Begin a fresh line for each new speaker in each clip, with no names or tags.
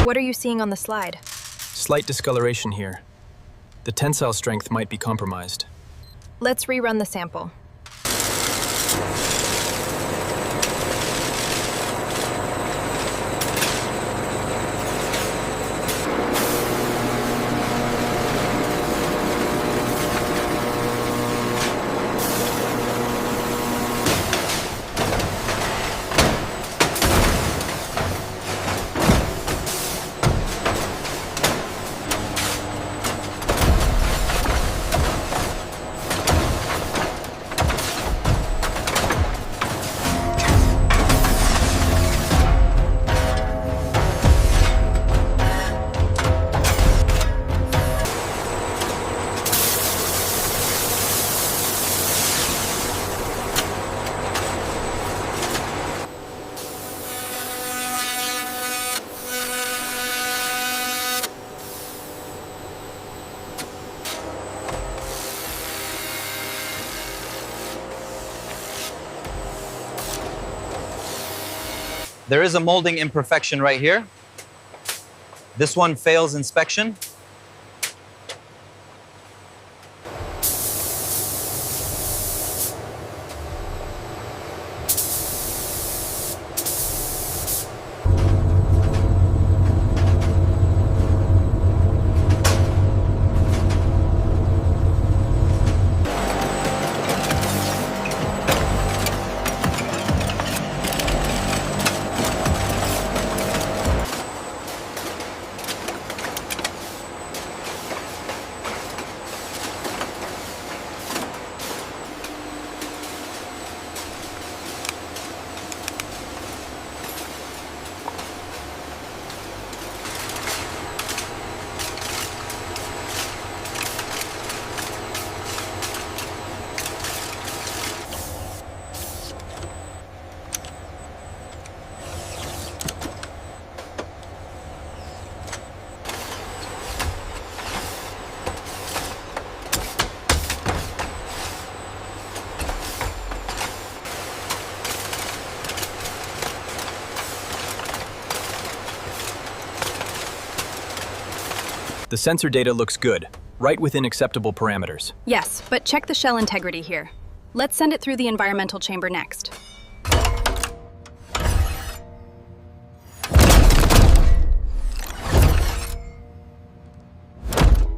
What are you seeing on the slide?
Slight discoloration here. The tensile strength might be compromised.
Let's rerun the sample.
There is a molding imperfection right here. This one fails inspection.
The sensor data looks good, right within acceptable parameters.
Yes, but check the shell integrity here. Let's send it through the environmental chamber next.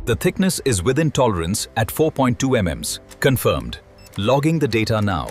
The thickness is within tolerance at 4.2 mm. Confirmed. Logging the data now.